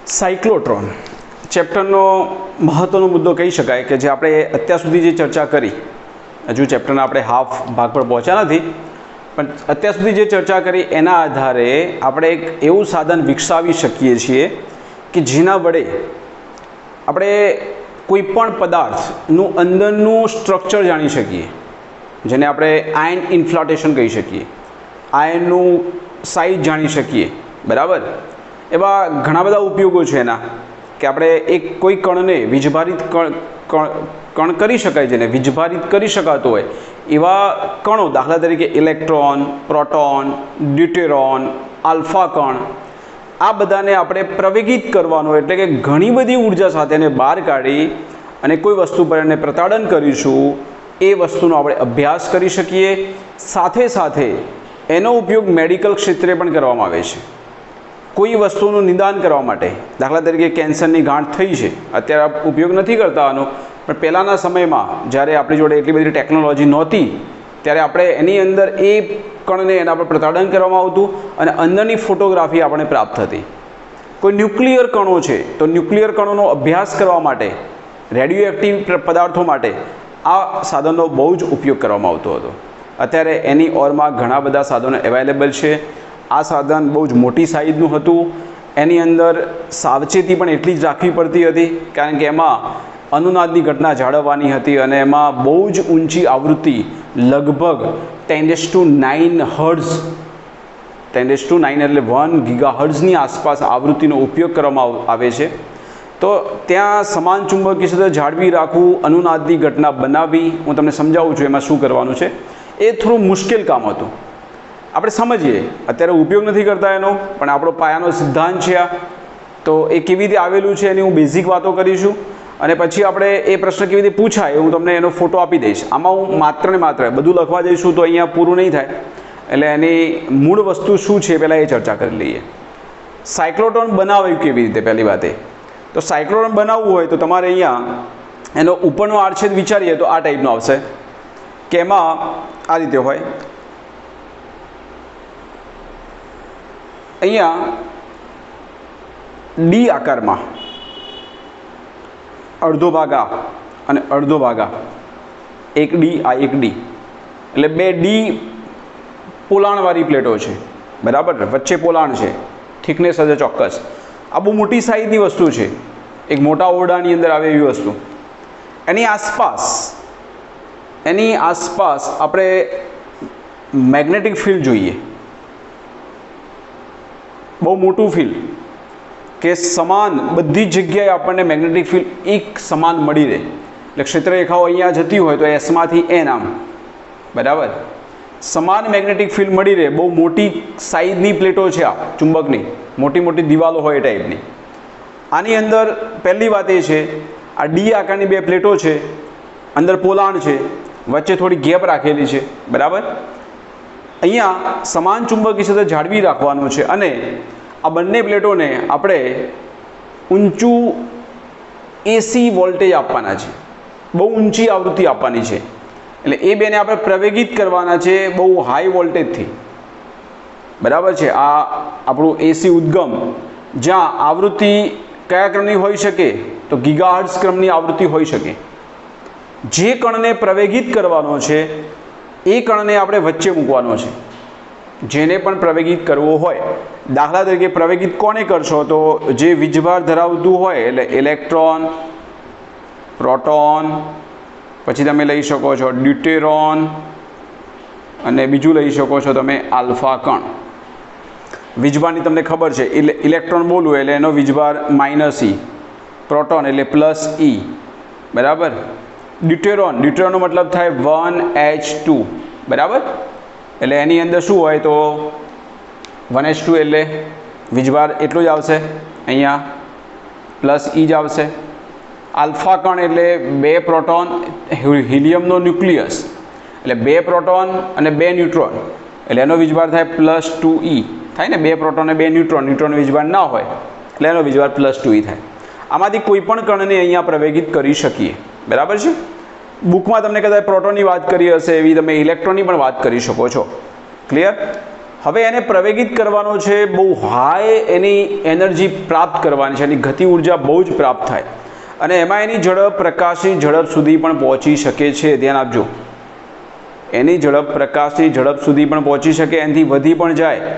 Cyclotron ચેપ્ટરનો મહત્ત્વનો મુદ્દો કહી શકાય કે જે આપણે અત્યાર સુધી જે ચર્ચા કરી, હજુ ચેપ્ટરના આપણે હાફ ભાગ પર પહોંચ્યા નથી, પણ અત્યાર સુધી જે ચર્ચા કરી એના આધારે આપણે એક એવું સાધન વિકસાવી શકીએ છીએ કે જેના વડે આપણે કોઈપણ પદાર્થનું અંદરનું સ્ટ્રક્ચર જાણી શકીએ, જેને આપણે આયન ઇન્ફ્લાટેશન કહી શકીએ, આયનનું સાઇઝ જાણી શકીએ, બરાબર. એવા ઘણા બધા ઉપયોગો છે એના કે આપણે એક કોઈ કણને વીજભારિત કણ કરી શકાય, જેને વીજભારિત કરી શકાતો હોય એવા કણો, દાખલા તરીકે ઇલેક્ટ્રોન, પ્રોટોન, ડ્યુટેરોન, આલ્ફા કણ, આ બધાને આપણે પ્રવેગિત કરવાનો, એટલે કે ઘણી બધી ઉર્જા સાથે એને બહાર કાઢી અને કોઈ વસ્તુ પર એને પ્રતાડન કરીશું, એ વસ્તુનો આપણે અભ્યાસ કરી શકીએ. સાથે સાથે એનો ઉપયોગ મેડિકલ ક્ષેત્રે પણ કરવામાં આવે છે. કોઈ વસ્તુનું નિદાન કરવા માટે, દાખલા તરીકે કેન્સરની ગાંઠ થઈ છે, અત્યારે ઉપયોગ નથી કરતા આનો, પણ પહેલાંના સમયમાં જ્યારે આપણી જોડે એટલી બધી ટેકનોલોજી નહોતી ત્યારે આપણે એની અંદર એ કણને એના પર પ્રતાડન કરવામાં આવતું અને અંદરની ફોટોગ્રાફી આપણને પ્રાપ્ત થતી. કોઈ ન્યુક્લિયર કણો છે તો ન્યુક્લિયર કણોનો અભ્યાસ કરવા માટે, રેડિયો એક્ટિવ પદાર્થો માટે આ સાધનનો બહુ જ ઉપયોગ કરવામાં આવતો હતો. અત્યારે એની ઓરમાં ઘણા બધા સાધનો અવેલેબલ છે. આ સાધન બહુ જ મોટી સાઇઝનું હતું. એની અંદર સાવચેતી પણ એટલી જ રાખવી પડતી હતી, કારણ કે એમાં અનુનાદની ઘટના જાળવવાની હતી અને એમાં બહુ જ ઊંચી આવૃત્તિ, લગભગ 10⁹ હર્ટ્ઝ, 10⁹ એટલે 1 ગીગાહર્ટ્ઝની આસપાસ આવૃત્તિનો ઉપયોગ કરવામાં આવે છે. તો ત્યાં સમાન ચુંબકીય ક્ષેત્ર જાળવી રાખવું, અનુનાદની ઘટના બનાવવી, હું તમને સમજાવું છું એમાં શું કરવાનું છે. એ થોડું મુશ્કેલ કામ હતું. આપણે સમજીએ, અત્યારે ઉપયોગ નથી કરતા એનો, પણ આપણો પાયાનો સિદ્ધાંત છે આ. તો એ કેવી રીતે આવેલું છે એની હું બેઝિક વાતો કરીશું, અને પછી આપણે એ પ્રશ્ન કેવી રીતે પૂછાય હું તમને એનો ફોટો આપી દઈશ. આમાં હું માત્ર ને માત્ર બધું લખવા જઈશું તો અહીંયા પૂરું નહીં થાય, એટલે એની મૂળ વસ્તુ શું છે પહેલાં એ ચર્ચા કરી લઈએ. સાયક્લોટ્રોન બનાવ્યું કેવી રીતે, પહેલી વાત એ તો સાયક્લોટ્રોન બનાવવું હોય તો તમારે અહીંયા એનો ઉપરનો આડછેદ વિચારીએ તો આ ટાઈપનો આવશે, કે એમાં આ રીતે હોય. અહીંયા ડી આકારમાં અડધો ભાગ આ અને અડધો ભાગ આ, એક ડી આ એક ડી, એટલે બે ડી પોલાણવાળી પ્લેટો છે, બરાબર. વચ્ચે પોલાણ છે, થિકનેસ હશે ચોક્કસ. આ બહુ મોટી સાઇઝની વસ્તુ છે, એક મોટા ઓરડાની અંદર આવે એવી વસ્તુ. એની આસપાસ આપણે મેગ્નેટિક ફિલ્ડ જોઈએ, બહુ મોટું ફિલ્ડ, કે સમાન બધી જગ્યાએ આપણને મેગ્નેટિક ફિલ્ડ એક સમાન મળી રહે. એટલે ક્ષેત્રરેખાઓ અહીંયા જતી હોય તો એસમાંથી એન આમ, બરાબર, સમાન મેગ્નેટિક ફિલ્ડ મળી રહે. બહુ મોટી સાઇઝની પ્લેટો છે આ, ચુંબકની મોટી મોટી દિવાલો હોય એ ટાઈપની. આની અંદર પહેલી વાત એ છે, આ ડી આકારની બે પ્લેટો છે, અંદર પોલાણ છે, વચ્ચે થોડી ગેપ રાખેલી છે, બરાબર. અહીંયા સમાન ચુંબકીય ક્ષેત્ર જાળવી રાખવાનું છે અને આ બંને પ્લેટોને આપણે ઊંચું એસી વોલ્ટેજ આપવાના છે, બહુ ઊંચી આવૃત્તિ આપવાની છે. એટલે એ બેને આપણે પ્રવેગિત કરવાના છે બહુ હાઈ વોલ્ટેજથી, બરાબર છે. આ આપણું એસી ઉદ્ગમ, જ્યાં આવૃત્તિ કયા ક્રમની હોઈ શકે તો ગીગાહર્ટ્ઝ ક્રમની આવૃત્તિ હોઈ શકે. જે કણને પ્રવેગિત કરવાનો છે એ કણને આપણે વચ્ચે મૂકવાનો છે. જેને પણ પ્રવેગિત કરવો હોય, દાખલા તરીકે પ્રવેગિત કોને કરશો તો જે વીજભાર ધરાવતું હોય, એટલે ઇલેક્ટ્રોન, પ્રોટોન, પછી તમે લઈ શકો છો ડ્યુટેરોન, અને બીજું લઈ શકો છો તમે આલ્ફા કણ. વીજભારની તમને ખબર છે, ઇલેક્ટ્રોન બોલવું એટલે એનો વીજભાર -E, પ્રોટોન એટલે +E, બરાબર. ડ્યુટેરોનનો મતલબ થાય 1H2, બરાબર. એટલે એની અંદર શું હોય તો 1H2 એટલે વીજભાર એટલો જ આવશે, અહીંયા +E જ આવશે. આલ્ફા કણ એટલે 2 પ્રોટોન, હિલિયમનો ન્યુક્લિયસ, એટલે 2 પ્રોટોન અને 2 ન્યુટ્રોન, એટલે એનો વીજભાર થાય +2E થાય ને. 2 પ્રોટોન અને 2 ન્યુટ્રોન વીજભાર ના હોય એટલે એનો વીજભાર +2E થાય. આમાંથી કોઈ પણ કણને અહીંયા પ્રવેગિત કરી શકીએ, બરાબર છે. બુકમાં તમને કદાચ પ્રોટોનની વાત કરી હશે, એવી તમે ઇલેક્ટ્રોનની પણ વાત કરી શકો છો. ક્લિયર? હવે એને પ્રવેગિત કરવાનો છે, બહુ હાઈ એની એનર્જી પ્રાપ્ત કરવાની છે, એની ગતિ ઉર્જા બહુ જ પ્રાપ્ત થાય અને એમાં એની ઝડપ પ્રકાશની ઝડપ સુધી પણ પહોંચી શકે છે. ધ્યાન આપજો, એની ઝડપ પ્રકાશની ઝડપ સુધી પણ પહોંચી શકે, એનાથી વધી પણ જાય.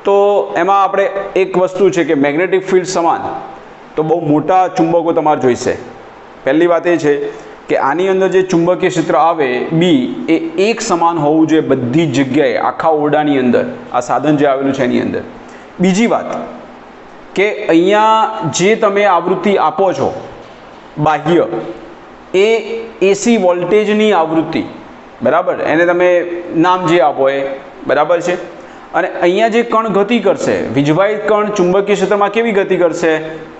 તો એમાં આપણે એક વસ્તુ છે કે મેગ્નેટિક ફિલ્ડ સમાન, તો બહુ મોટા ચુંબકો તમારે જોઈશે. પહેલી વાત એ છે કે આની અંદર જે ચુંબકીય ક્ષેત્ર આવે બી એ એક સમાન હોવું જોઈએ બધી જ જગ્યાએ, આખા ઓરડાની અંદર, આ સાધન જે આવેલું છે એની અંદર. બીજી વાત કે અહીંયા જે તમે આવૃત્તિ આપો છો બાહ્ય, એ એસી વોલ્ટેજની આવૃત્તિ, બરાબર, એને તમે નામ જે આપો એ બરાબર છે. અને અહીંયા જે કણ ગતિ કરશે, વીજવાહિત કણ ચુંબકીય ક્ષેત્રમાં કેવી ગતિ કરશે?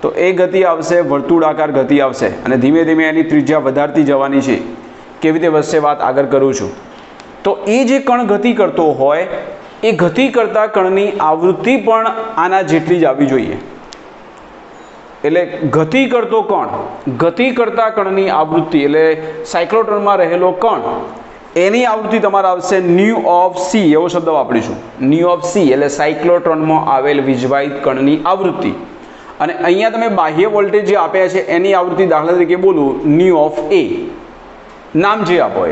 તો એ ગતિ આવશે વર્તુળાકાર ગતિ આવશે અને ધીમે ધીમે એની ત્રિજ્યા વધારતી જવાની છે. કેવી રીતે વધશે વાત આગળ કરું છું. તો એ જે કણ ગતિ કરતો હોય એ ગતિ કરતા કણની આવૃત્તિ પણ આના જેટલી જ આવવી જોઈએ. એટલે ગતિ કરતો કણ, ગતિ કરતા કણની આવૃત્તિ એટલે સાયક્લોટ્રોનમાં રહેલો કણ, એની આવૃત્તિ તમારે આવશે ન્યુ ઓફ સી, એવો શબ્દ વાપરીશું. ન્યુ ઓફ સી એટલે સાયક્લોટ્રોનમાં આવેલ વીજવાહિત કણની આવૃત્તિ. અને અહીંયા તમે બાહ્ય વોલ્ટેજ જે આપ્યા છે એની આવૃત્તિ, દાખલા તરીકે બોલું ન્યુ ઓફ એ, નામ જે આપો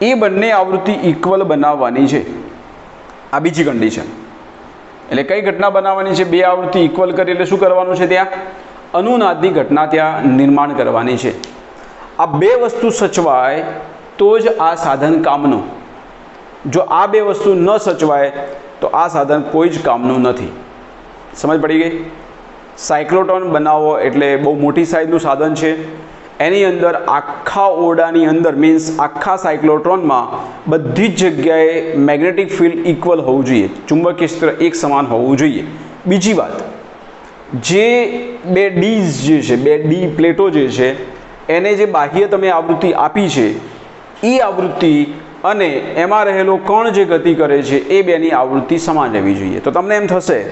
એ બંને આવૃત્તિ ઇક્વલ બનાવવાની છે. આ બીજી કન્ડિશન. એટલે કઈ ઘટના બનાવવાની છે? બે આવૃત્તિ ઇક્વલ કરી એટલે શું કરવાનું છે? ત્યાં અનુનાદની ઘટના ત્યાં નિર્માણ કરવાની છે. આ બે વસ્તુ સચવાય તો જ આ સાધન કામનું. જો આ બે વસ્તુ ન સચવાય તો આ સાધન કોઈ જ કામનું નથી. સમજ પડી ગઈ? સાયક્લોટ્રોન બનાવવો એટલે બહુ મોટી સાઇઝનું સાધન છે. એની અંદર આખા ઓરડાની અંદર મીન્સ આખા સાયક્લોટ્રોનમાં બધી જ જગ્યાએ મેગ્નેટિક ફિલ્ડ ઇક્વલ હોવું જોઈએ, ચુંબકીય ક્ષેત્ર એક સમાન હોવું જોઈએ. બીજી વાત, જે બે ડીઝ જે છે, બે ડી પ્લેટો જે છે, એને જે બાહ્ય તમે આવૃત્તિ આપી છે એ આવૃત્તિ અને એમાં રહેલો કણ જે ગતિ કરે છે એ બેની આવૃત્તિ સમાન રહેવી જોઈએ. તો તમને એમ થશે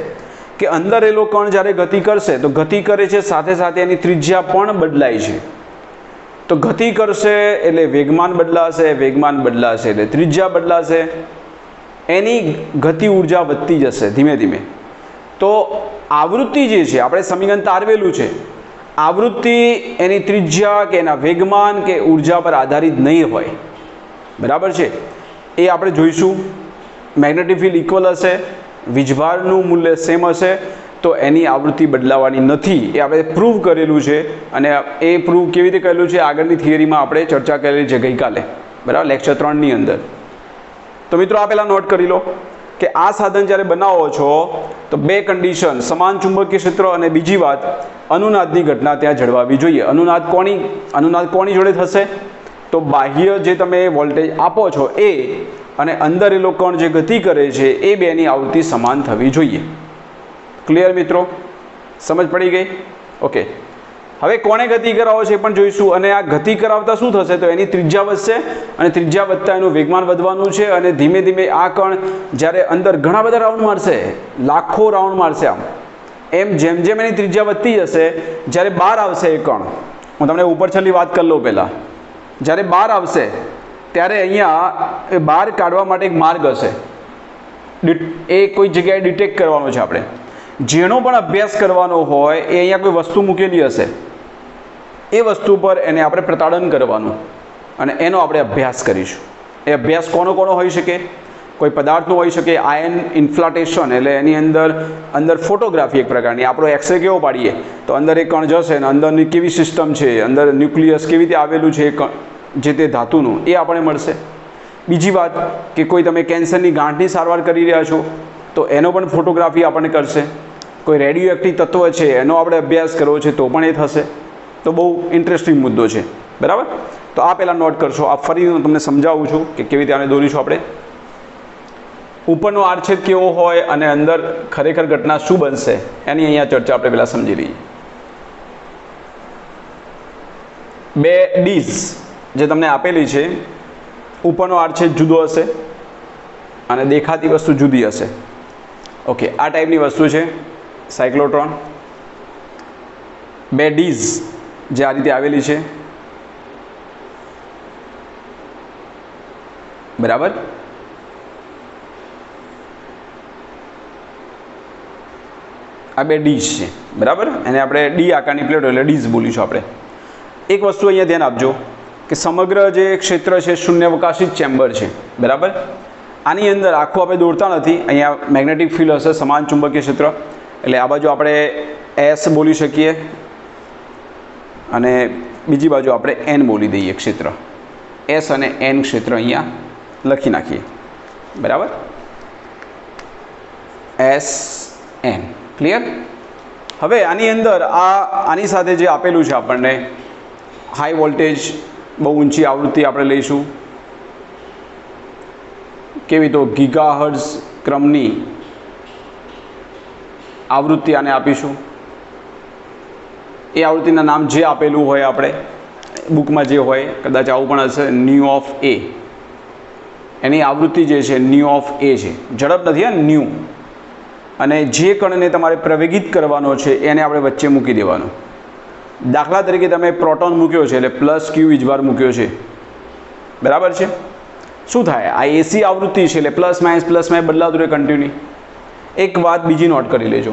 કે અંદર રહેલો કણ જ્યારે ગતિ કરશે તો ગતિ કરે છે સાથે સાથે એની ત્રિજ્યા પણ બદલાય છે. તો ગતિ કરશે એટલે વેગમાન બદલાશે, વેગમાન બદલાશે એટલે ત્રિજ્યા બદલાશે, એની ગતિ ઉર્જા વધતી જશે ધીમે ધીમે. તો આવૃત્તિ જે છે, આપણે સમીકરણ તારવેલું છે, આવૃત્તિ એની ત્રિજ્યા કે એના વેગમાન કે ઉર્જા પર આધારિત નહીં હોય, બરાબર છે. એ આપણે જોઈશું. મેગ્નેટિક ફિલ્ડ ઇક્વલ હશે, વીજભારનું મૂલ્ય સેમ હશે, તો એની આવૃત્તિ બદલાવાની નથી. એ આપણે પ્રૂવ કરેલું છે. અને એ પ્રૂવ કેવી રીતે કરેલું છે આગળની થિયરીમાં આપણે ચર્ચા કરેલી છે ગઈકાલે, બરાબર, લેક્ચર 3ની અંદર. તો મિત્રો આ પહેલાં નોટ કરી લો કે આ સાધન જ્યારે બનાવો છો તો બે કન્ડિશન, સમાન ચુંબકીય ક્ષેત્ર અને બીજી વાત અનુનાદની ઘટના ત્યાં જળવાવી જોઈએ. અનુનાદ કોની જોડે થશે? તો બાહ્ય જે તમે વોલ્ટેજ આપો છો એ અને અંદર એ કણ જે ગતિ કરે છે એ બેની આવૃત્તિ સમાન થવી જોઈએ. ક્લિયર મિત્રો? સમજ પડી ગઈ? ઓકે. હવે કોને ગતિ કરાવો છે એ પણ જોઈશું. અને આ ગતિ કરાવતા શું થશે? તો એની ત્રિજ્યા વધશે અને ત્રિજ્યા વધતા એનું વેગમાન વધવાનું છે. અને ધીમે ધીમે આ કણ જ્યારે અંદર ઘણા બધા રાઉન્ડ મારશે, લાખો રાઉન્ડ મારશે, આમ એમ જેમ જેમ એની ત્રિજ્યા વધતી જશે, જ્યારે બહાર આવશે એ કણ, હું તમને ઉપર છેલ્લી વાત કરી લઉં પહેલાં, જ્યારે બહાર આવશે ત્યારે અહીંયા એ બહાર કાઢવા માટે એક માર્ગ હશે. એ કોઈ જગ્યાએ ડિટેક્ટ કરવાનો છે આપણે. જેનો પણ અભ્યાસ કરવાનો હોય એ અહીંયા કોઈ વસ્તુ મૂકેલી હશે, એ વસ્તુ પર એને આપણે પ્રતાડન કરવાનું અને એનો આપણે અભ્યાસ કરીશું. એ અભ્યાસ કોનો હોઈ શકે? કોઈ પદાર્થનો હોઈ શકે, આયન ઇન્ફ્લાટેશન એટલે એની અંદર ફોટોગ્રાફી એક પ્રકારની. આપણો એક્સરે કેવો પાડીએ તો અંદર એક કણ જશે અને અંદરની કેવી સિસ્ટમ છે, અંદર ન્યુક્લિયસ કેવી રીતે આવેલું છે જે તે ધાતુનું, એ આપણને મળશે. બીજી વાત કે કોઈ તમે કેન્સરની ગાંઠની સારવાર કરી રહ્યા છો તો એનો પણ ફોટોગ્રાફી આપણને કરશે. કોઈ રેડિયો એક્ટિવ તત્વ છે એનો આપણે અભ્યાસ કરવો છે તો પણ એ થશે. તો બહુ ઇન્ટરેસ્ટિંગ મુદ્દો છે, બરાબર. તો આ પહેલાં નોટ કરશો. આ ફરી હું તમને સમજાવું છું કે કેવી રીતે આને દોરીશું આપણે. ઉપરનો આડછેદ કેવો હોય અને અંદર ખરેખર ઘટના શું બનશે એની અહીંયા ચર્ચા આપણે પહેલાં સમજી લઈએ. બે ડીઝ જે તમને આપેલી છે, ઉપરનો આડછેદ જુદો હશે અને દેખાતી વસ્તુ જુદી હશે. ઓકે, આ ટાઈપની વસ્તુ છે સાયક્લોટ્રોન. બે ડીઝ જે આ રીતે આવેલી છે, બરાબર. આ બે ડીશ છે, બરાબર. એને આપણે ડી આકારની પ્લેટો એટલે ડીશ બોલીશું આપણે. એક વસ્તુ અહીંયા ધ્યાન આપજો કે સમગ્ર જે ક્ષેત્ર છે શૂન્યાવકાશી ચેમ્બર છે, બરાબર. આની અંદર આખું આપણે દોરતા નથી. અહીંયા મેગ્નેટિક ફિલ્ડ હશે, સમાન ચુંબકીય ક્ષેત્ર, એટલે આ બાજુ આપણે એસ બોલી શકીએ અને બીજી બાજુ આપણે એન બોલી દઈએ. ક્ષેત્ર એસ અને એન ક્ષેત્ર અહીંયા લખી નાખીએ, બરાબર. S N, clear. હવે આની અંદર આની સાથે જે આપેલું છે આપણને હાઈ વોલ્ટેજ, બહુ ઊંચી આવૃત્તિ આપણે લઈશું. કેવી? તો ગીગાહર્ટ્ઝ ક્રમની આવૃત્તિ આને આપીશું. એ આવૃત્તિના નામ જે આપેલું હોય આપણે બુકમાં જે હોય, કદાચ આવું પણ હશે, ન્યૂ ઓફ એ. એની આવૃત્તિ જે છે ન્યૂ ઓફ એ છે, ઝડપ નથી હા, ન્યૂ. અને જે કણને તમારે પ્રવેગિત કરવાનો છે એને આપણે વચ્ચે મૂકી દેવાનો. દાખલા તરીકે તમે પ્રોટોન મૂક્યો છે એટલે પ્લસ ક્યુ વીજભાર મૂક્યો છે, બરાબર છે. શું થાય? આ એસી આવૃત્તિ છે એટલે પ્લસ માઇનસ બદલાતું રહે કન્ટિન્યુ. એક વાત બીજી નોટ કરી લેજો,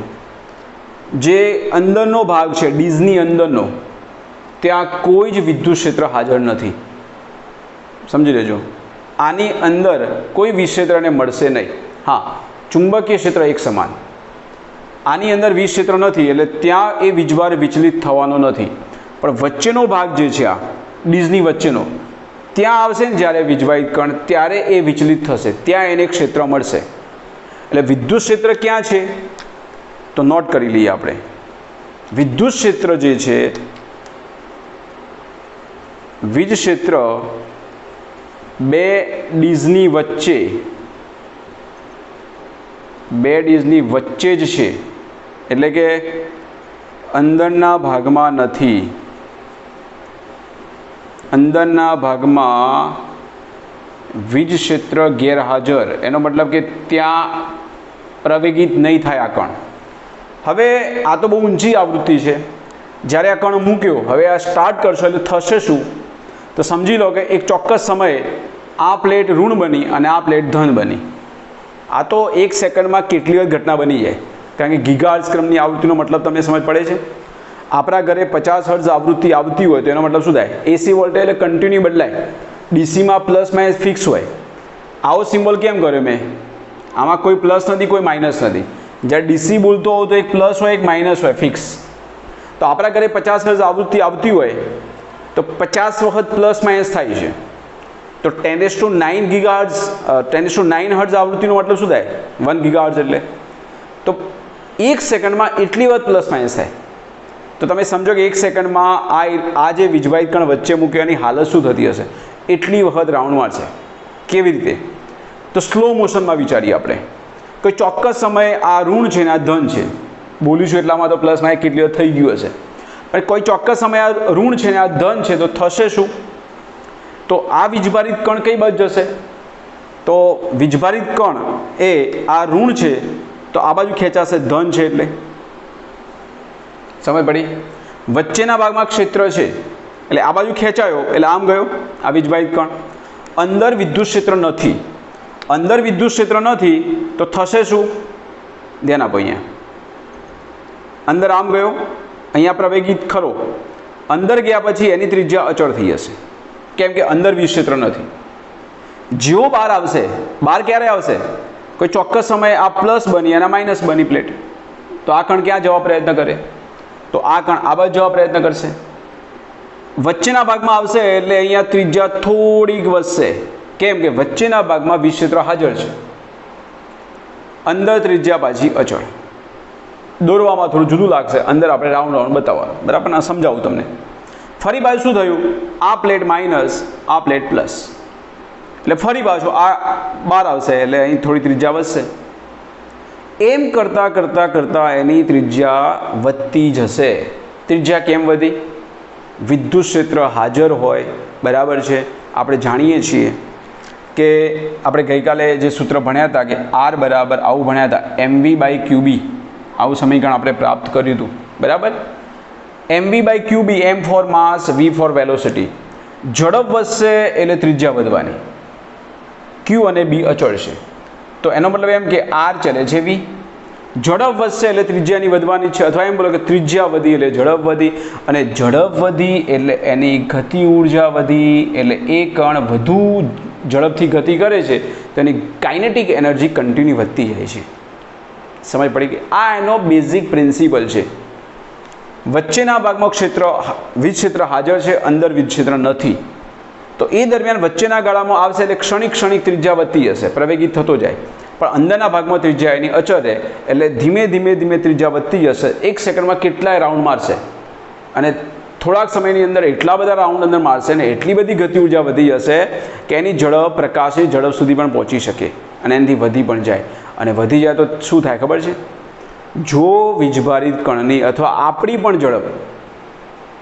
જે અંદરનો ભાગ છે ડીઝની અંદરનો, ત્યાં કોઈ જ વિદ્યુત ક્ષેત્ર હાજર નથી. સમજી લેજો, આની અંદર કોઈ વિક્ષેત્રને મળશે નહીં. હા, ચુંબકીય ક્ષેત્ર એક સમાન. આની અંદર વિક્ષેત્ર નથી એટલે ત્યાં એ વીજભાર વિચલિત થવાનો નથી. પણ વચ્ચેનો ભાગ જે છે આ ડીઝની વચ્ચેનો, ત્યાં આવશે ને જ્યારે વીજવાહિત કણ, ત્યારે એ વિચલિત થશે, ત્યાં એને ક્ષેત્ર મળશે. એટલે વિદ્યુત ક્ષેત્ર ક્યાં છે તો નોટ કરી લઈએ આપણે. વિદ્યુત ક્ષેત્ર જે છે, વીજ ક્ષેત્ર બે ડીઝની વચ્ચે જ છે. એટલે કે અંદરના ભાગમાં નથી. અંદરના ભાગમાં વીજ ક્ષેત્ર ગેરહાજર, એનો મતલબ કે ત્યાં પ્રવેગિત નહીં થાય આ કણ. હવે આ તો બહુ ઊંચી આવૃત્તિ છે. જ્યારે આ કણ મૂક્યો, હવે આ સ્ટાર્ટ કરશો એટલે થશે શું? તો સમજી લો કે એક ચોક્કસ સમયે આ પ્લેટ ઋણ બની અને આ પ્લેટ ધન બની. આ તો એક સેકન્ડમાં કેટલી વખત ઘટના બની જાય, કારણ કે ગીગાહર્ટ્ઝ ક્રમની આવૃત્તિનો મતલબ તમને સમજ પડે છે. આપણા ઘરે 50 હર્ટ્ઝ આવૃત્તિ આવતી હોય તો એનો મતલબ શું થાય? એસી વોલ્ટેજ એટલે કન્ટિન્યુ બદલાય. ડીસીમાં પ્લસ માઇનસ ફિક્સ હોય. આવો સિમ્બોલ કેમ કર્યો મેં? આમાં કોઈ પ્લસ નથી, કોઈ માઇનસ નથી. જ્યારે ડીસી બોલતો હોવ તો એક પ્લસ હોય, એક માઇનસ હોય, ફિક્સ. તો આપણા ઘરે 50 હર્ટ્ઝ આવૃત્તિ આવતી હોય તો 50 વખત પ્લસ માઇનસ થાય છે. તો 10⁹ ગીગાહર્ટ્ઝ 10⁹ હર્ટ્ઝ આવૃત્તિનો મતલબ શું થાય? 1 ગીગાહર્ટ્ઝ. એટલે તો એક સેકન્ડમાં એટલી વખત પ્લસ માઇનસ થાય. તો તમે સમજો કે એક સેકન્ડમાં આ જે વીજવાહિત કણ વચ્ચે મૂક્યો એની હાલત શું થતી હશે? એટલી વખત રાઉન્ડ મારશે. કેવી રીતે? તો સ્લો મોશનમાં વિચારીએ આપણે. કોઈ ચોક્કસ સમયે આ ઋણ છે ને આ ધન છે, બોલીશું એટલામાં તો પ્લસ માઇનસ કેટલી વખત થઈ ગયું હશે. પણ કોઈ ચોક્કસ સમયે આ ઋણ છે ને આ ધન છે, તો થશે શું? તો આ વીજભારિત કણ કઈ બાજુ જશે? તો વીજભારિત કણ એ આ ઋણ છે તો આ બાજુ ખેંચાશે, ધન છે એટલે. સમજ પડી? વચ્ચેના ભાગમાં ક્ષેત્ર છે એટલે આ બાજુ ખેંચાયો એટલે આમ ગયો આ વીજભારિત કણ. અંદર વિદ્યુત ક્ષેત્ર નથી. અંદર વિદ્યુત ક્ષેત્ર નથી તો થશે શું? ધ્યાન આપો. અહીંયા અંદર આમ ગયો, અહીંયા પ્રવેગિત ખરો. અંદર ગયા પછી એની ત્રિજ્યા અચળ થઈ જશે, કેમ કે અંદર વિદ્યુત ક્ષેત્ર નથી. જેવો બહાર આવશે, બહાર ક્યારે આવશે? કોઈ ચોક્કસ સમયે આ પ્લસ બની અને માઇનસ બની પ્લેટ, તો આ કણ ક્યાં જવા પ્રયત્ન કરે? તો આ કણ આ બાજુ જવા પ્રયત્ન કરશે. વચ્ચેના ભાગમાં આવશે એટલે અહીંયા ત્રિજ્યા થોડીક વધશે, કેમ કે વચ્ચેના ભાગમાં વિદ્યુત ક્ષેત્ર હાજર છે. અંદર ત્રિજ્યા પાછી અચળ. દોરવામાં થોડું જુદું લાગશે, અંદર આપણે રાઉન્ડ રાઉન્ડ બતાવવાનું, બરાબર? ના સમજાવું તમને. ફરી પાછું શું થયું? આ પ્લેટ માઇનસ, આ પ્લેટ પ્લસ, એટલે ફરી પાછું આ બહાર આવશે એટલે અહીં થોડી ત્રિજ્યા વધશે. એમ કરતાં કરતાં કરતાં એની ત્રિજ્યા વધતી જશે. ત્રિજ્યા કેમ વધી? વિદ્યુત ક્ષેત્ર હાજર હોય, બરાબર છે. આપણે જાણીએ છીએ કે આપણે ગઈકાલે જે સૂત્ર ભણ્યા હતા કે આર બરાબર આવું ભણ્યા હતા, mv/qb. આવું સમીકરણ આપણે પ્રાપ્ત કર્યું હતું, બરાબર? mv/qb, m ફોર માસ, v ફોર વેલોસિટી. ઝડપ વધશે એટલે ત્રિજ્યા વધવાની. q અને b અચળ છે. તો એનો મતલબ એમ કે r ચલે છે v, ઝડપ વધશે એટલે ત્રિજ્યાની વધવાની છે, અથવા એમ બોલો કે ત્રિજ્યા વધી એટલે ઝડપ વધી, અને ઝડપ વધી એટલે એની ગતિ ઉર્જા વધી, એટલે એ કણ વધુ ઝડપથી ગતિ કરે છે તો એની કાઇનેટિક એનર્જી કન્ટિન્યુ વધતી જાય છે. સમજ પડી ગઈ? આ એનો બેઝિક પ્રિન્સિપલ છે. વચ્ચેના ભાગમાં વીજ ક્ષેત્ર હાજર છે, અંદર વીજ ક્ષેત્ર નથી, તો એ દરમિયાન વચ્ચેના ગાળામાં આવશે એટલે ક્ષણિક ત્રિજ્યા વધતી જશે, પ્રવેગિત થતો જાય, પણ અંદરના ભાગમાં ત્રિજ્યા એની અચળ રહે એટલે ધીમે ત્રિજ્યા વધતી જશે. 1 સેકન્ડમાં કેટલાય રાઉન્ડ મારશે, અને થોડાક સમયની અંદર એટલા બધા રાઉન્ડ અંદર મારશે ને એટલી બધી ગતિ ઉર્જા વધી જશે કે એની ઝડપ પ્રકાશની ઝડપ સુધી પણ પહોંચી શકે, અને એનાથી વધી પણ જાય. અને વધી જાય તો શું થાય ખબર છે? જો વીજભારિત કણની અથવા આપણી પણ ઝડપ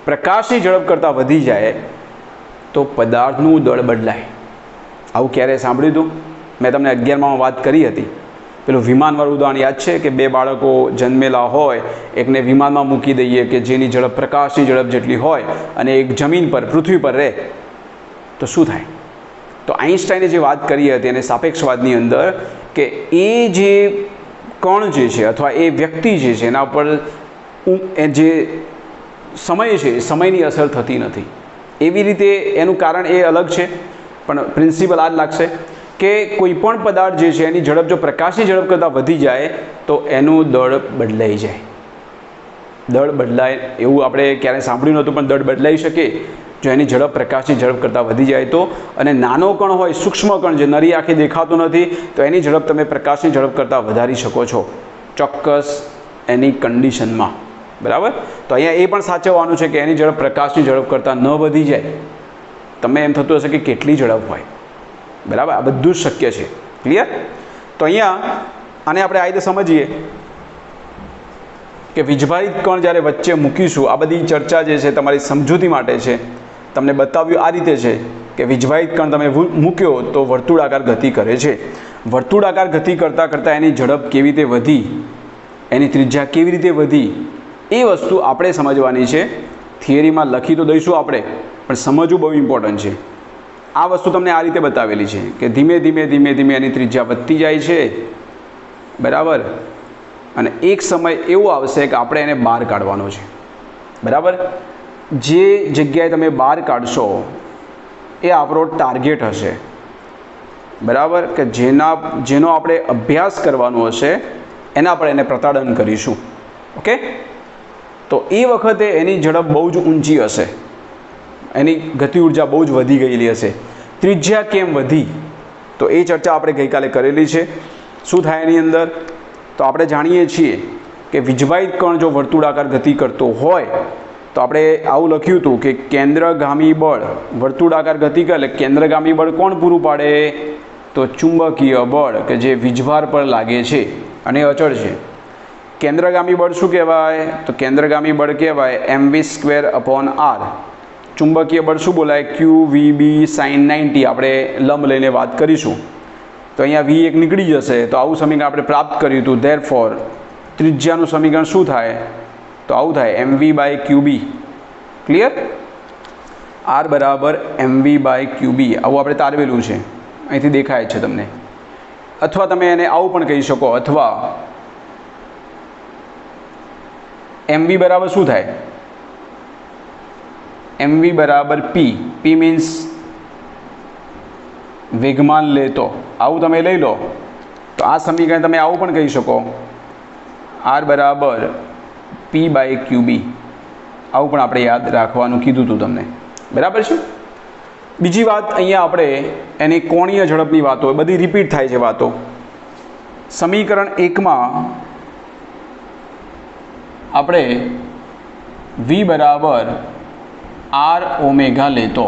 પ્રકાશની ઝડપ કરતાં વધી જાય તો પદાર્થનું દળ બદલાય. આવું ક્યારે સાંભળ્યું હતું? મેં તમને 11માં વાત કરી હતી. પેલું વિમાનવાળું ઉદાહરણ યાદ છે કે 2 બાળકો જન્મેલા હોય, એકને વિમાનમાં મૂકી દઈએ કે જેની ઝડપ પ્રકાશની ઝડપ જેટલી હોય, અને એક જમીન પર પૃથ્વી પર રહે તો શું થાય? તો આઈન્સ્ટાઈને જે વાત કરી હતી અને સાપેક્ષવાદની અંદર કે એ જે કણ જે છે અથવા એ વ્યક્તિ જે છે એના પર જે સમય છે એ સમયની અસર થતી નથી. એવી રીતે એનું કારણ એ અલગ છે, પણ પ્રિન્સિપલ આ જ લાગશે કે કોઈ પણ પદાર્થ જે છે એની ઝડપ જો પ્રકાશની ઝડપ કરતાં વધી જાય તો એનું દળ બદલાઈ જાય. દળ બદલાય એવું આપણે ક્યારેય સાંભળ્યું નહોતું, પણ દળ બદલાઈ શકે જો એની ઝડપ પ્રકાશની ઝડપ કરતાં વધી જાય તો. અને નાનો કણ હોય, સૂક્ષ્મ કણ જે નરી આંખે દેખાતો નથી, તો એની ઝડપ તમે પ્રકાશની ઝડપ કરતાં વધારી શકો છો ચોક્કસ એની કન્ડિશનમાં. બરાબર? તો અહીંયા એ પણ સાચવવાનું છે કે એની ઝડપ પ્રકાશની ઝડપ કરતાં ન વધી જાય. તમે એમ થતું હશે કે કેટલી ઝડપ હોય. બરાબર? આ બધું જ શક્ય છે. ક્લિયર? તો અહીંયા આને આપણે આ રીતે સમજીએ કે વીજભારિત કણ જ્યારે વચ્ચે મૂકીશું, આ બધી ચર્ચા જે છે તમારી સમજૂતી માટે છે. તમને બતાવ્યું આ રીતે છે કે વીજભારિત કણ તમે મૂક્યો તો વર્તુળાકાર ગતિ કરે છે. વર્તુળાકાર ગતિ કરતાં એની ઝડપ કેવી રીતે વધી, એની ત્રિજ્યા કેવી રીતે વધી, એ વસ્તુ આપણે સમજવાની છે. થિયરીમાં લખી તો દઈશું આપણે, પણ સમજવું બહુ ઇમ્પોર્ટન્ટ છે. આ વસ્તુ તમને આ રીતે બતાવેલી છે કે ધીમે ધીમે એની ત્રિજ્યા વધતી જાય છે. બરાબર? અને એક સમય એવો આવશે કે આપણે એને બહાર કાઢવાનો છે. બરાબર? જે જગ્યાએ તમે બહાર કાઢશો એ આપણો ટાર્ગેટ હશે. બરાબર? કે જેનો આપણે અભ્યાસ કરવાનો હશે એના પર એને પ્રતાડન કરીશું. ઓકે? તો એ વખતે એની ઝડપ બહુ જ ઊંચી હશે, એની ગતિ ઉર્જા બહુ જ વધી ગયેલી હશે. ત્રિજ્યા કેમ વધી તો એ ચર્ચા આપણે ગઈકાલે કરેલી છે. શું થાય એની અંદર? તો આપણે જાણીએ છીએ કે વીજભારિત કણ જો વર્તુળાકાર ગતિ કરતો હોય તો આપણે આવું લખ્યું હતું કે કેન્દ્રગામી બળ વર્તુળાકાર ગતિ કરે એટલે કેન્દ્રગામી બળ કોણ પૂરું પાડે? તો ચુંબકીય બળ કે જે વીજભાર પર લાગે છે અને અચળ છે. કેન્દ્રગામી બળ શું કહેવાય? તો કેન્દ્રગામી બળ કહેવાય mv²/r. ચુંબકીય બળ શું બોલાય? QVB sin 90. આપણે લંબ લઈને વાત કરીશું તો અહીંયા V એક નીકળી જશે, તો આવું સમીકરણ આપણે પ્રાપ્ત કર્યું હતું. ધેરફોર ત્રિજ્યાનું સમીકરણ શું થાય? તો આવું થાય mv/qb. ક્લિયર? r બરાબર mv/qb. આવું આપણે તારવેલું છે, અહીંથી દેખાય છે તમને. અથવા તમે એને આવું પણ કહી શકો, અથવા mv બરાબર શું થાય? mv બરાબર p. p મીન્સ વેગમાન લેતો. આવું તમે લઈ લો તો આ સમીકરણ તમે આવું પણ કહી શકો, r બરાબર p/qb. આવું પણ આપણે યાદ રાખવાનું કીધું હતું તમને. બરાબર છે? બીજી વાત અહીંયા આપણે એની કોણીય ઝડપની વાતો બધી રિપીટ થાય છે વાતો. સમીકરણ 1માં આપણે v બરાબર r ઓમેગા લેતો,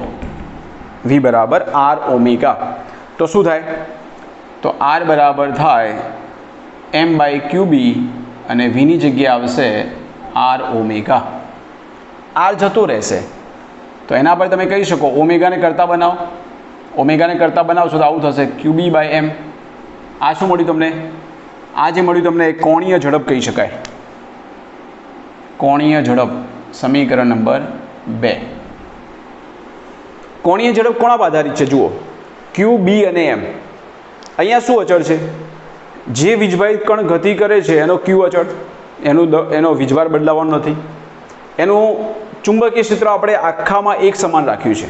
v બરાબર r ઓમેગા, તો શું થાય? તો r બરાબર થાય m/qb અને v ની જગ્યાએ આવશે r ઓમેગા. r જતો રહેશે તો એના પર તમે કહી શકો ઓમેગાને કરતા બનાવો. ઓમેગાને કરતા બનાવશો તો આવું થશે qb/m. આ શું મળ્યું તમને? આ જે મળ્યું તમને એક કોણીય ઝડપ કહી શકાય. કોણીય ઝડપ સમીકરણ નંબર 2. કોણીય ઝડપ કોના પર આધારિત છે? જુઓ, q, b અને m. અહીંયા શું અચળ છે? જે વીજભારિત કણ ગતિ કરે છે એનો ક્યુ અચળ, એનો વીજભાર બદલાવાનો નથી. એનું ચુંબકીય ક્ષેત્ર આપણે આખામાં એક સમાન રાખ્યું છે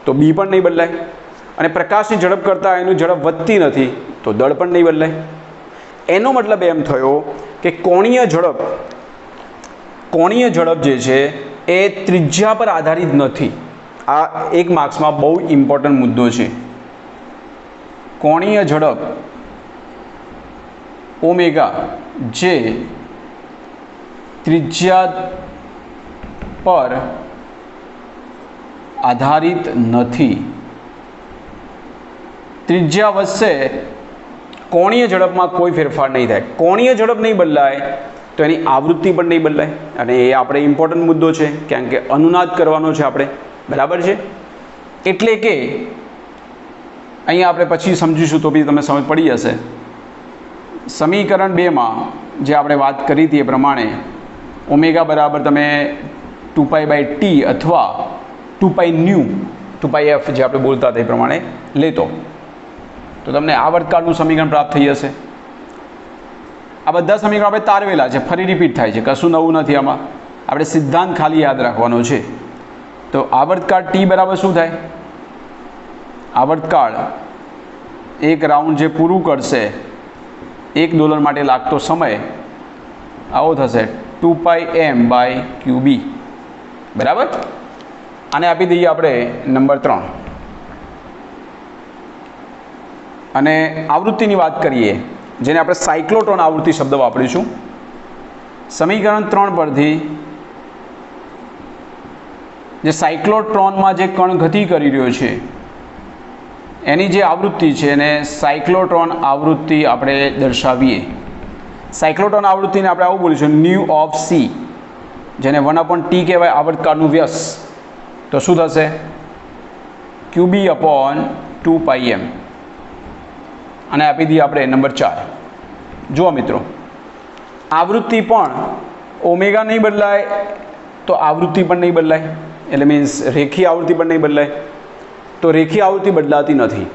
તો બી પણ નહીં બદલાય. અને પ્રકાશની ઝડપ કરતાં એનું ઝડપ વધતી નથી તો દળ પણ નહીં બદલાય. એનો મતલબ એમ થયો કે કોણીય ઝડપ જે છે એ ત્રિજ્યા પર આધારિત નથી. આ એક માર્ક્સમાં બહુ ઇમ્પોર્ટન્ટ મુદ્દો છે. કોણીય ઝડપ ઓમેગા જે ત્રિજ્યા પર આધારિત નથી. ત્રિજ્યા વધશે કોણીય ઝડપમાં કોઈ ફેરફાર નહીં થાય. કોણીય ઝડપ નહીં બદલાય તો એની આવૃત્તિ પણ નહીં બદલાય. અને એ આપણે ઇમ્પોર્ટન્ટ મુદ્દો છે કારણ કે અનુનાદ કરવાનો છે આપણે, બરાબર છે. એટલે કે અહીંયા આપણે પછી સમજીશું તો બી તમને સમજ પડી જશે. સમીકરણ 2માં જે આપણે વાત કરી હતી એ પ્રમાણે ઓમેગા બરાબર તમે 2π/t અથવા 2πf જે આપણે બોલતા હતા એ પ્રમાણે લેતો તો તમને આવર્તકાળનું સમીકરણ પ્રાપ્ત થઈ જશે. આ બધા સમીકરણ આપણે તારવેલા છે, ફરી રિપીટ થાય છે, કશું નવું નથી આમાં. આપણે સિદ્ધાંત ખાલી યાદ રાખવાનો છે. તો આવર્તકાળ t બરાબર શું થાય? આવર્તકાળ એક રાઉન્ડ જે પૂરું કરશે, એક દોલન માટે લાગતો સમય આવો થશે 2πm/qb, બરાબર. આને આપી દઈએ આપણે નંબર 3. અને આવૃત્તિની વાત કરીએ જેને આપણે સાયક્લોટ્રોન આવૃત્તિ શબ્દ વાપરીશું. સમીકરણ 3 પરથી જે સાયક્લોટ્રોનમાં જે કણ ગતિ કરી રહ્યો છે એની જે આવૃત્તિ છે એને સાયક્લોટ્રોન આવૃત્તિ આપણે દર્શાવીએ. સાયક્લોટ્રોન આવૃત્તિને આપણે આવું બોલીશું ન્યુ ઓફ સી, જેને 1/t કહેવાય આવર્તકાળનું વ્યસ્ત. તો શું થશે? qb/2πm. અને આપી દઈએ આપણે નંબર 4. જુઓ મિત્રો, આવૃત્તિ પણ ઓમેગા નહીં બદલાય તો આવૃત્તિ પણ નહીં બદલાય, એટલે મીન્સ રેખીય આવૃત્તિ પણ નહીં બદલાય. તો રેખીય આવૃત્તિ બદલાતી નથી.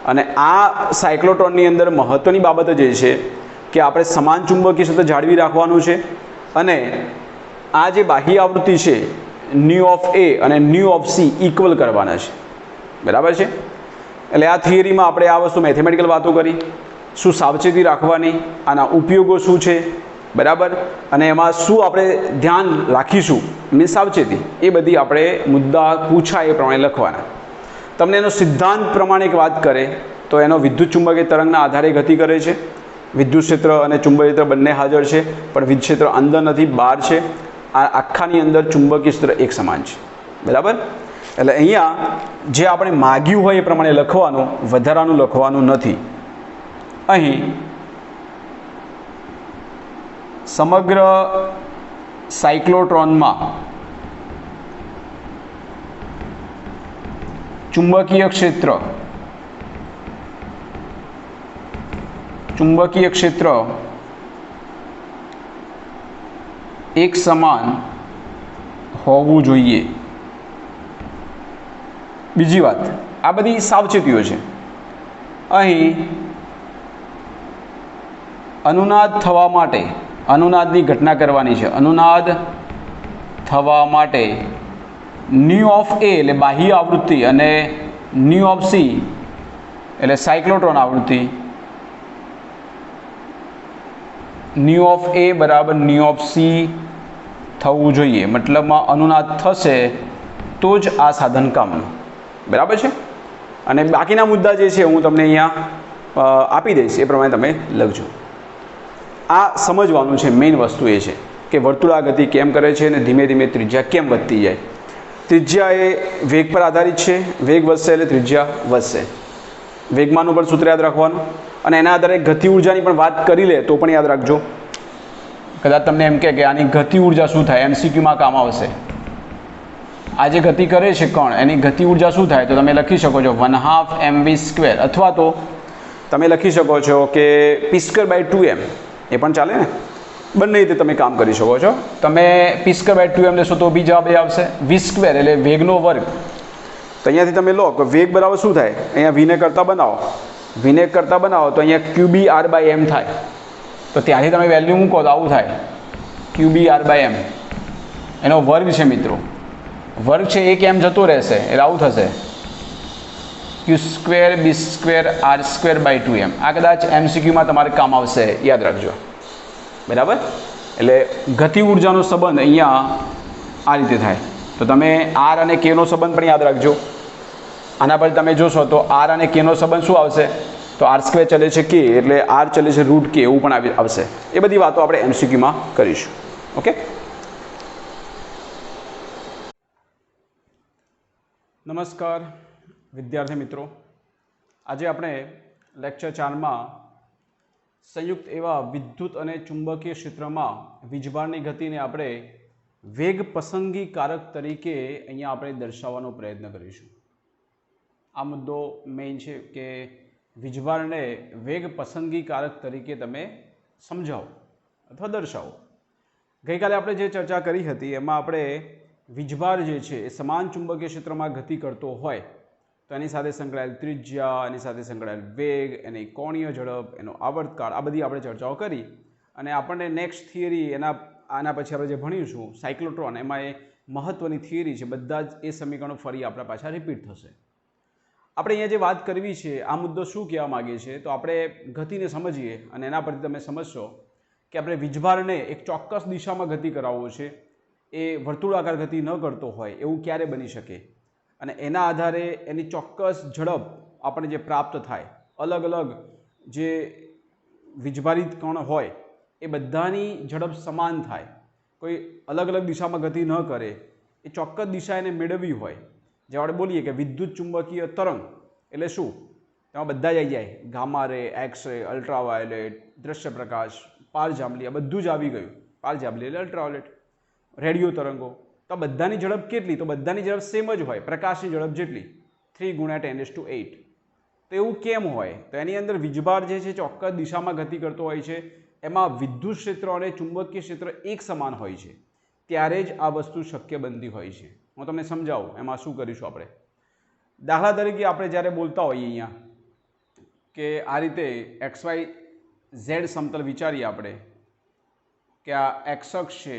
અને આ સાયક્લોટ્રોનની અંદર મહત્ત્વની બાબત જ એ છે કે આપણે સમાન ચુંબકીય ક્ષેત્ર જાળવી રાખવાનું છે. અને આ જે બાહ્ય આવૃત્તિ છે ન્યુ ઓફ એ અને ન્યુ ઓફ સી ઇક્વલ કરવાના છે, બરાબર છે. એટલે આ થિયરીમાં આપણે આ વસ્તુ મેથેમેટિકલ વાતો કરી, શું સાવચેતી રાખવાની, આના ઉપયોગો શું છે, બરાબર. અને એમાં શું આપણે ધ્યાન રાખીશું મીન્સ સાવચેતી, એ બધી આપણે મુદ્દા પૂછાય એ પ્રમાણે લખવાના. તમને એનો સિદ્ધાંત પ્રમાણે એક વાત કરે તો એનો વિદ્યુત ચુંબકીય તરંગના આધારે ગતિ કરે છે. વિદ્યુત ક્ષેત્ર અને ચુંબકીય ક્ષેત્ર બંને હાજર છે, પણ વિદ્યુત ક્ષેત્ર અંદર નથી, બહાર છે. આ આખાની અંદર ચુંબકીય ક્ષેત્ર એક સમાન છે, બરાબર. એટલે અહીંયા જે આપણે માગ્યું હોય એ પ્રમાણે લખવાનું, વધારાનું લખવાનું નથી. અહીં સમગ્ર સાયક્લોટ્રોનમાં ચુંબકીય ક્ષેત્ર એક સમાન હોવું જોઈએ. બીજી વાત, આ બધી સાવચેતીઓ છે. અહીં અનુનાદ થવા માટે, અનુનાદની ઘટના કરવાની છે. અનુનાદ થવા માટે ન્યુ ઓફ એ એટલે બાહ્ય આવૃત્તિ અને ન્યુ ઓફ સી એટલે સાયક્લોટ્રોન આવૃત્તિ, ન્યુ ઓફ એ બરાબર ન્યુ ઓફ સી થવું જોઈએ. મતલબમાં અનુનાદ થશે તો જ આ સાધન કામનું, બરાબર છે. અને બાકીના મુદ્દા જે છે હું તમને અહીંયા આપી દઈશ, એ પ્રમાણે તમે લખજો. આ સમજવાનું છે. મેઇન વસ્તુ એ છે કે વર્તુળા ગતિ કેમ કરે છે અને ધીમે ધીમે ત્રિજ્યા કેમ વધતી જાય. ત્રિજ્યા એ વેગ પર આધારિત છે. વેગ વધશે એટલે ત્રિજ્યા વધશે. વેગમાનનું પણ સૂત્ર યાદ રાખવાનું. અને એના આધારે ગતિ ઉર્જાની પણ વાત કરી લે તો પણ યાદ રાખજો. કદાચ તમને એમ કે આની ગતિ ઉર્જા શું થાય, MCQમાં કામ આવશે. આ જે ગતિ કરે છે કણ, એની ગતિ ઉર્જા શું થાય તો તમે લખી શકો છો 1/2 mv², અથવા તો તમે લખી શકો છો કે p²/2m, એ પણ ચાલે ને. બંને રીતે તમે કામ કરી શકો છો. તમે p²/2m લેશો તો બી જવાબ એ આવશે. v² એટલે વેગનો વર્ગ. તો અહીંયાથી તમે લો કે વેગ બરાબર શું થાય, અહીંયા vને કરતાં બનાવો વીને કરતાં બનાવો તો અહીંયા ક્યુબી આર બાય એમ થાય, તો ત્યાંથી તમે વેલ્યુ મૂકો તો આવું થાય ક્યુબી આર બાય એમ, એનો વર્ગ છે મિત્રો, વર્ગ છે એક એમ જતો રહેશે એટલે આવું થશે Q square B square R square by 2m. આ કદાચ એમસીક્યુમાં તમારે કામ આવશે, યાદ રાખજો. બરાબર, એટલે ગતિ ઉર્જાનો સંબંધ અહીંયા આ રીતે થાય. તો તમે આર અને કેનો સંબંધ પણ યાદ રાખજો. આના પર તમે જોશો તો આર અને કેનો સંબંધ શું આવશે, તો આર સ્ક્વેર ચલે છે કે એટલે આર ચલે છે રૂટ કે, એવું પણ આવશે. એ બધી વાતો આપણે એમસીક્યુમાં કરીશું. ઓકે, નમસ્કાર વિદ્યાર્થી મિત્રો. આજે આપણે લેક્ચર 4માં સંયુક્ત એવા વિદ્યુત અને ચુંબકીય ક્ષેત્રમાં વીજભારની ગતિને આપણે વેગ પસંદગી કારક તરીકે અહીંયા આપણે દર્શાવવાનો પ્રયત્ન કરીશું. આ મુદ્દો મેઇન છે કે વીજભારને વેગ પસંદગી કારક તરીકે તમે સમજાવો અથવા દર્શાવો. ગઈકાલે આપણે જે ચર્ચા કરી હતી એમાં આપણે વીજભાર જે છે એ સમાન ચુંબકીય ક્ષેત્રમાં ગતિ કરતો હોય તો એની સાથે સંકળાયેલ ત્રિજ્યા, એની સાથે સંકળાયેલ વેગ, એની કોણીય ઝડપ, એનો આવર્તકાળ, આ બધી આપણે ચર્ચાઓ કરી. અને આપણને નેક્સ્ટ થિયરી આના પછી આપણે જે ભણીશું સાયક્લોટ્રોન, એમાં એ મહત્ત્વની થિયરી છે. બધા જ એ સમીકરણો ફરી આપણા પાછા રિપીટ થશે. આપણે અહીંયા જે વાત કરવી છે, આ મુદ્દો શું કહેવા માગીએ છીએ, તો આપણે ગતિને સમજીએ અને એના પરથી તમે સમજશો કે આપણે વીજભારને એક ચોક્કસ દિશામાં ગતિ કરાવવો છે, એ વર્તુળાકાર ગતિ ન કરતો હોય એવું ક્યારે બની શકે, અને એના આધારે એની ચોક્કસ ઝડપ આપણને જે પ્રાપ્ત થાય, અલગ અલગ જે વીજભારિત કણ હોય એ બધાની ઝડપ સમાન થાય, કોઈ અલગ અલગ દિશામાં ગતિ ન કરે, એ ચોક્કસ દિશા એને મેળવવી હોય. જે આપણે બોલીએ કે વિદ્યુત ચુંબકીય તરંગ એટલે શું, તેમાં બધા જ આવી જાય, ગામા રે, એક્સ રે, અલ્ટ્રાવાયોલેટ, દ્રશ્ય પ્રકાશ, પારજાંબલી, આ બધું જ આવી ગયું. પારજાંબલી એટલે અલ્ટ્રાવાયોલેટ, રેડિયો તરંગો. તો બધાની ઝડપ કેટલી, તો બધાની ઝડપ સેમ જ હોય, પ્રકાશની ઝડપ જેટલી, 3 × 10⁸. તો એવું કેમ હોય, તો એની અંદર વીજભાર જે છે ચોક્કસ દિશામાં ગતિ કરતો હોય છે, એમાં વિદ્યુત ક્ષેત્ર અને ચુંબકીય ક્ષેત્ર એક સમાન હોય છે, ત્યારે જ આ વસ્તુ શક્ય બનતી હોય છે. હું તમને સમજાવું એમાં શું કરીશું આપણે. દાખલા તરીકે આપણે જ્યારે બોલતા હોઈએ અહીંયા કે આ રીતે XY Z સમતલ વિચારીએ આપણે કે આ એક્સ અક્ષ છે,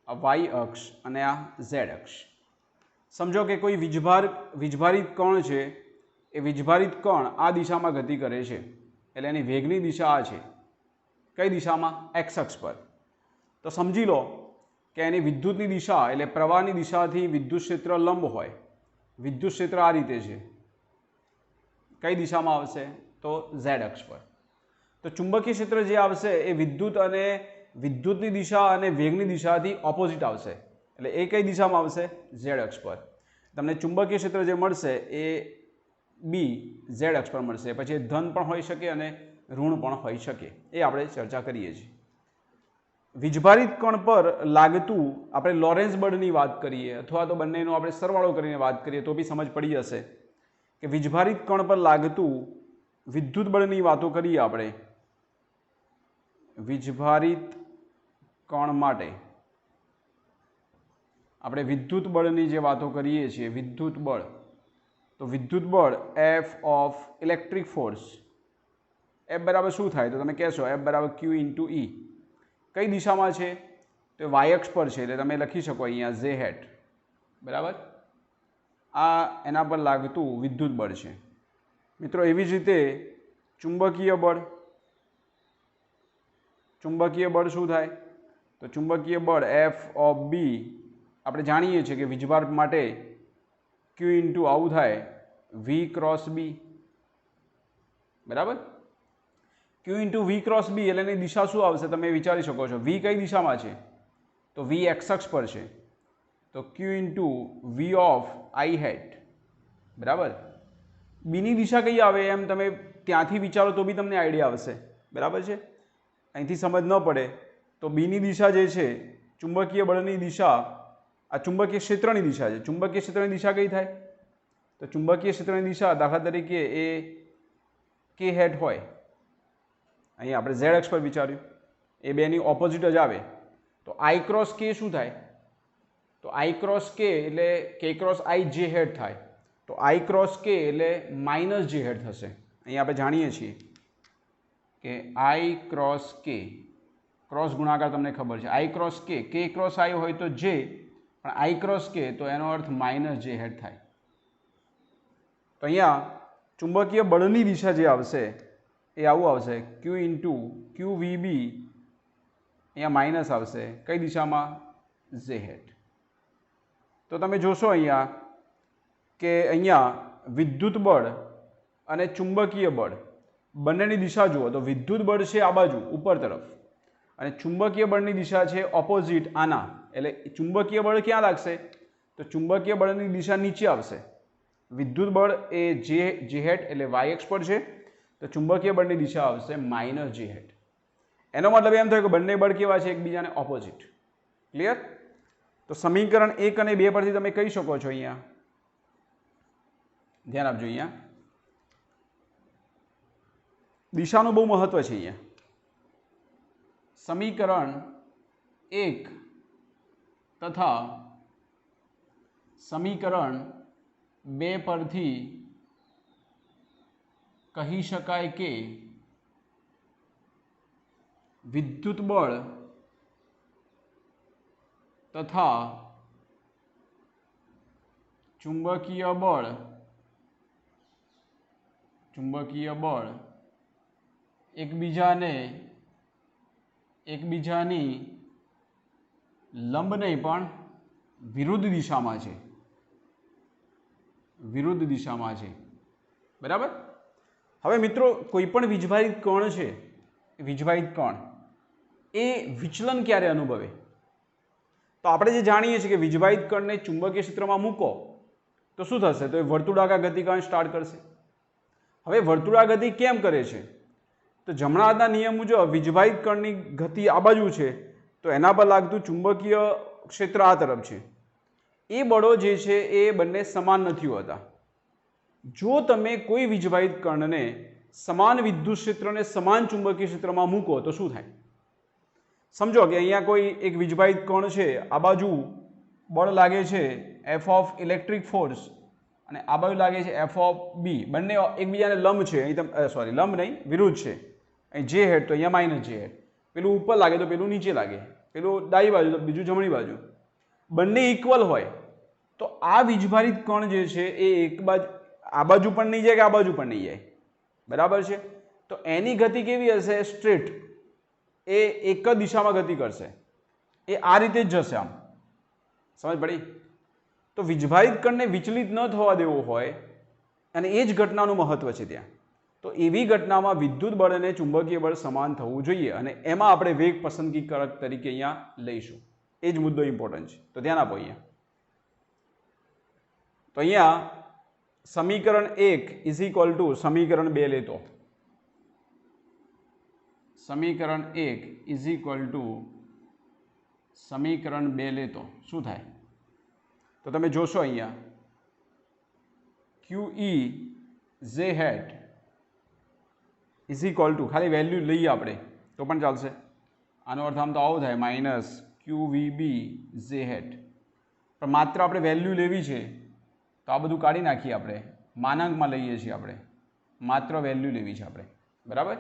આ વાય અક્ષ અને આ ઝેડ અક્ષ. સમજો કે કોઈ વીજભારિત કણ છે, એ વીજભારિત કણ આ દિશામાં ગતિ કરે છે, એટલે એની વેગની દિશા આ છે. કઈ દિશામાં, એક્સ અક્ષ પર. તો સમજી લો કે એની વિદ્યુતની દિશા એટલે પ્રવાહની દિશાથી વિદ્યુત ક્ષેત્ર લંબ હોય, વિદ્યુત ક્ષેત્ર આ રીતે છે, કઈ દિશામાં આવશે, તો ઝેડ અક્ષ પર. તો ચુંબકીય ક્ષેત્ર જે આવશે એ વિદ્યુતની દિશા અને વેગની દિશાથી ઓપોઝિટ આવશે, એટલે એ કઈ દિશામાં આવશે, ઝેડ અક્ષ પર. તમને ચુંબકીય ક્ષેત્ર જે મળશે એ બી ઝેડ અક્ષ પર મળશે. પછી એ ધન પણ હોઈ શકે અને ઋણ પણ હોઈ શકે, એ આપણે ચર્ચા કરીએ છીએ. વીજભારિત કણ પર લાગતું આપણે લોરેન્ઝ બળની વાત કરીએ અથવા તો બંનેનો આપણે સરવાળો કરીને વાત કરીએ તો બી સમજ પડી જશે કે વીજભારિત કણ પર લાગતું વિદ્યુત બળની વાતો કરીએ આપણે. વીજભારિત કણ માટે આપણે વિદ્યુત બળની જે વાતો કરીએ છીએ, વિદ્યુત બળ, તો વિદ્યુત બળ F of electric force, F બરાબર શું થાય, તો તમે કહેશો એફ બરાબર Q × E. કઈ દિશામાં છે, તો વાય અક્ષ પર છે, એટલે તમે લખી શકો અહીંયા Z હેટ. બરાબર, આ એના પર લાગતું વિદ્યુત બળ છે. મિત્રો એવી જ રીતે ચુંબકીય બળ શું થાય, તો ચુંબકીય બળ એફ ઓફ બી આપણે જાણીએ છીએ કે વીજભાર માટે Q × આવું થાય V × B. બરાબર, Q × V × B એટલે એની દિશા શું આવશે, તમે વિચારી શકો છો. V કઈ દિશામાં છે, તો V એક્સ અક્ષ પર છે, તો Q × V of I hat. બરાબર, બીની દિશા કઈ આવે એમ તમે ત્યાંથી વિચારો તો બી તમને આઈડિયા આવશે. બરાબર છે, અહીંથી સમજ ન પડે તો બીની દિશા જે છે, ચુંબકીય બળની દિશા, આ ચુંબકીય ક્ષેત્રની દિશા છે. ચુંબકીય ક્ષેત્રની દિશા કઈ થાય, તો ચુંબકીય ક્ષેત્રની દિશા દાખલા તરીકે એ K હેટ હોય, અહીંયા આપણે ઝેડ અક્ષ પર વિચાર્યું, એ બેની ઓપોઝિટ જ આવે, તો I × K શું થાય, તો I × K એટલે K × I J હેટ થાય, તો I × K એટલે -J હેટ થશે. અહીંયા આપણે જાણીએ છીએ કે આઈ ક્રોસ કે, ક્રોસ ગુણાકાર તમને ખબર છે, આઈ ક્રોસ કે ક્રોસ આઈ હોય તો જે, પણ આઈ ક્રોસ કે તો એનો અર્થ માઇનસ જે હેડ થાય. તો અહીંયા ચુંબકીય બળની દિશા જે આવશે એ આવું આવશે, ક્યુ ઇન્ટુ ક્યુ વી બી, અહીંયા માઇનસ આવશે કઈ દિશામાં? ઝે હેડ. તો તમે જોશો અહીંયા કે અહીંયા વિદ્યુત બળ અને ચુંબકીય બળ બંનેની દિશા જુઓ તો વિદ્યુત બળ છે આ બાજુ ઉપર તરફ અને ચુંબકીય બળની દિશા છે ઓપોઝિટ આના. એટલે ચુંબકીય બળ ક્યાં લાગશે? તો ચુંબકીય બળની દિશા નીચે આવશે. વિદ્યુત બળ એ જે હેડ એટલે વાય એક્સ પર છે, તો ચુંબકીય બળની દિશા આવશે માઇનસ જે હેડ. એનો મતલબ એમ થયો કે બંને બળ કેવા છે? એકબીજાને ઓપોઝિટ. ક્લિયર? તો સમીકરણ 1 અને 2 પરથી તમે કહી શકો છો, અહીંયા ધ્યાન આપજો, અહીંયા દિશાનું બહુ મહત્વ છે. અહીંયા સમીકરણ 1 તથા સમીકરણ 2 પરથી કહી શકાય કે વિદ્યુત બળ તથા ચુંબકીય બળ એકબીજાની લંબ નહીં પણ વિરુદ્ધ દિશામાં છે. બરાબર? હવે મિત્રો કોઈ પણ વીજભારિત કણ છે, વીજભારિત કણ એ વિચલન ક્યારે અનુભવે? તો આપણે જે જાણીએ છીએ કે વીજભારિત કણને ચુંબકીય ક્ષેત્રમાં મૂકો તો શું થશે? તો એ વર્તુળાકાર ગતિકાંડ સ્ટાર્ટ કરશે. હવે વર્તુળાકાર ગતિ કેમ કરે છે? તો જમણા હાથના નિયમ મુજબ વીજભારિત કણની ગતિ આ બાજુ છે, તો એના પર લાગતું ચુંબકીય ક્ષેત્ર આ તરફ છે. એ બળો જે છે એ બંને સમાન નથી હોતા. જો તમે કોઈ વીજભારિત કણને સમાન વિદ્યુત ક્ષેત્રને સમાન ચુંબકીય ક્ષેત્રમાં મૂકો તો શું થાય? સમજો કે અહીંયા કોઈ એક વીજભારિત કણ છે, આ બાજુ બળ લાગે છે એફ ઓફ ઇલેક્ટ્રિક ફોર્સ અને આ બાજુ લાગે છે એફ ઓફ બી. બંને એકબીજાને લંબ છે. અહીં સોરી, લંબ નહીં, વિરુદ્ધ છે. અહીં જે હેડ તો અહીંયા માઇનસ જે હેડ. પેલું ઉપર લાગે તો પેલું નીચે લાગે, પેલું ડાબી બાજુ તો બીજું જમણી બાજુ. બંને ઇક્વલ હોય તો આ વીજભારિત કણ જે છે એ એક બાજુ આ બાજુ પણ નહીં જાય કે આ બાજુ પણ નહીં જાય. બરાબર છે? તો એની ગતિ કેવી હશે? સ્ટ્રેટ. એ એક જ દિશામાં ગતિ કરશે. એ આ રીતે જ જશે. આમ સમજ પડી? તો વીજભારિત કણને વિચલિત ન થવા દેવો હોય અને એ જ ઘટનાનું મહત્વ છે ત્યાં. તો એવી ઘટનામાં વિદ્યુત બળ અને ચુંબકીય બળ સમાન થવું જોઈએ અને એમાં આપણે વેગ પસંદગીકારક તરીકે અહીંયા લઈશું. એ જ મુદ્દો ઇમ્પોર્ટન્ટ છે. તો ધ્યાન આપો અહીંયા. તો અહીંયા સમીકરણ 1 ઇઝ ઇક્વલ ટુ સમીકરણ 2 લેતો, સમીકરણ 1 ઇઝ ઇક્વલ ટુ સમીકરણ 2 લેતો શું થાય? તો તમે જોશો અહીંયા ક્યુ ઈ ઝે હેડ ઇઝ ઇક્વલ ટુ, ખાલી વેલ્યુ લઈએ આપણે તો પણ ચાલશે. આનો અર્થ આમ તો આવો થાય, માઇનસ ક્યુ વી બી ઝે હેડ. પણ માત્ર આપણે વેલ્યુ લેવી છે તો આ બધું કાઢી નાખીએ. આપણે માનાંકમાં લઈએ છીએ, આપણે માત્ર વેલ્યુ લેવી છે આપણે. બરાબર?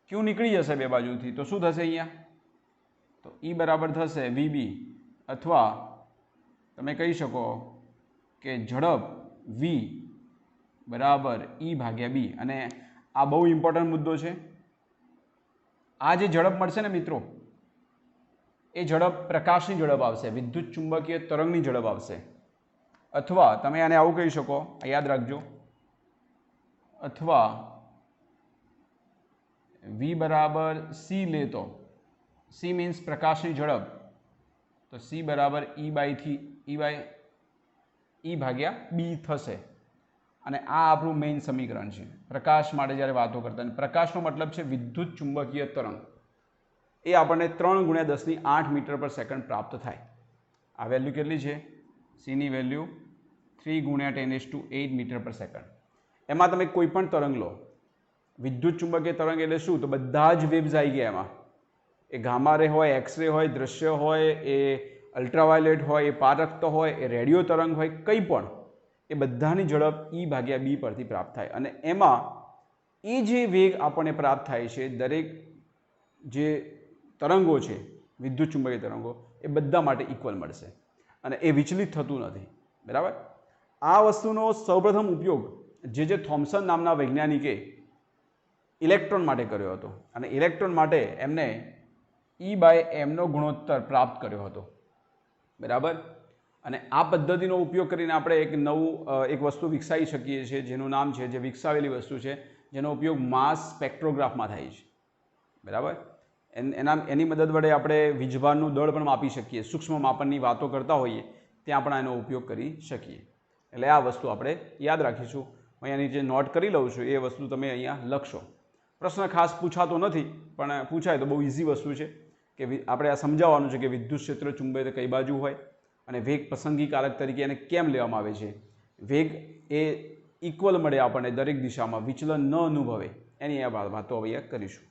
ક્યુ નીકળી જશે બે બાજુથી તો શું થશે અહીંયા? તો ઈ બરાબર થશે વીબી, અથવા તમે કહી શકો કે ઝડપ વી બરાબર ઈ ભાગ્યા બી. અને આ બહુ ઇમ્પોર્ટન્ટ મુદ્દો છે. આ જે ઝડપ મળશે ને મિત્રો, એ ઝડપ પ્રકાશની ઝડપ આવશે, વિદ્યુત ચુંબકીય તરંગની ઝડપ આવશે. અથવા તમે આને આવું કહી શકો, યાદ રાખજો, અથવા વી બરાબર સી લેતો, સી મીન્સ પ્રકાશની ઝડપ, તો સી બરાબર ઈ ભાગ્યા બી થશે. અને આ આપણું મેઇન સમીકરણ છે પ્રકાશ માટે જ્યારે વાતો કરતા. અને પ્રકાશનો મતલબ છે વિદ્યુત ચુંબકીય તરંગ. એ આપણને 3 × 10⁸ મીટર પર સેકન્ડ પ્રાપ્ત થાય. આ વેલ્યુ કેટલી છે? સીની વેલ્યુ 3 × 10⁸ મીટર પર સેકન્ડ. એમાં તમે કોઈ પણ તરંગ લો, વિદ્યુત ચુંબકીય તરંગ એટલે શું? તો બધા જ વેવ્સ આવી ગયા એમાં. એ ગામા રે હોય, એક્સરે હોય, દ્રશ્ય હોય, એ અલ્ટ્રાવાયોલેટ હોય, એ પારખતો હોય, એ રેડિયો તરંગ હોય, કંઈ પણ, એ બધાની ઝડપ ઈ ભાગ્યા બી પરથી પ્રાપ્ત થાય. અને એમાં એ જે વેગ આપણને પ્રાપ્ત થાય છે દરેક જે તરંગો છે વિદ્યુત ચુંબકીય તરંગો એ બધા માટે ઇક્વલ મળશે અને એ વિચલિત થતું નથી. બરાબર. આ વસ્તુનો સૌપ્રથમ ઉપયોગ જે થોમ્સન નામના વૈજ્ઞાનિકે ઇલેક્ટ્રોન માટે કર્યો હતો અને ઇલેક્ટ્રોન માટે એમને E/mનો ગુણોત્તર પ્રાપ્ત કર્યો હતો. બરાબર. અને આ પદ્ધતિનો ઉપયોગ કરીને આપણે એક વસ્તુ વિકસાવી શકીએ છીએ જેનું નામ છે, જે વિકસાવેલી વસ્તુ છે જેનો ઉપયોગ માસ સ્પેક્ટ્રોગ્રાફમાં થાય છે. બરાબર. એની મદદ વડે આપણે વીજભારનું દળ પણ માપી શકીએ. સૂક્ષ્મ માપનની વાતો કરતા હોઈએ ત્યાં પણ એનો ઉપયોગ કરી શકીએ. એટલે આ વસ્તુ આપણે યાદ રાખીશું. અહીંયા નીચે નોટ કરી લઉં છું, એ વસ્તુ તમે અહીંયા લખશો. પ્રશ્ન ખાસ પૂછાતો નથી, પણ પૂછાય તો બહુ ઇઝી વસ્તુ છે કે આપણે આ સમજાવવાનું છે કે વિદ્યુત ક્ષેત્ર ચુંબકીય કઈ બાજુ હોય અને વેગ પસંદગીકારક તરીકે એને કેમ લેવામાં આવે છે. વેગ એ ઇક્વલ મળે આપણને દરેક દિશામાં, વિચલન ન અનુભવે, એની આ વાતો હવે કરીશું.